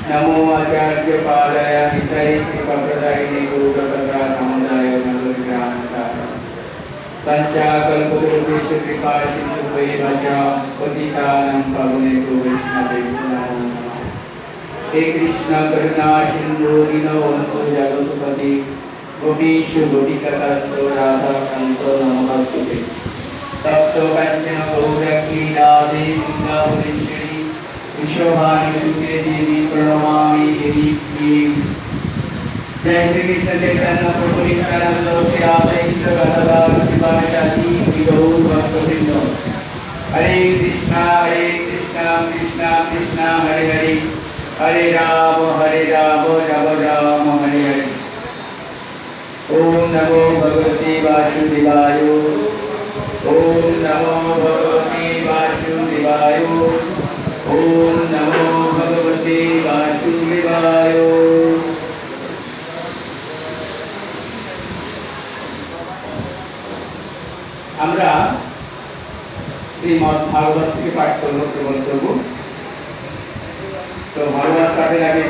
नमो आचार्य पालय हितै कृपाप्रदायिने गुरुप्रकटा समुदाय नमोज्ञानसार पंचाकल्पतरुभ्यश्च कृपा सिन्धुभ्यैव च पतितानां पावनेभ्यो वैष्णवेभ्यो नमो नमः। हे कृष्ण करुणा सिन्धु दीनबन्धु जगत्पति गोपीषु गोपिकास्ते राधा कान्तो नमोस्तुते। तप्त काञ्चन गौरङ्गी राधे वृन्दावनेश्वरी विश्वभानुसुते देवी प्रणमामि देवीं। जय श्री कृष्ण चैतन्य प्रभु नित्यानंद श्री अद्वैत गदाधर शिवाचार्य गौर भक्तवृंद। हरे कृष्णा कृष्णा कृष्णा हरे हरे हरे राम राम राम हरे हरे। ओम नमो भगवते वासुदेवाय। ओम नमो भगवते वासुदेवाय। ओम नमो भगवते वासुदेवाय। আমরা শ্রীমদ্ ভাগবত থেকে পাঠ করব, শ্রবণ করব। তো ভাগবত পাঠের আগে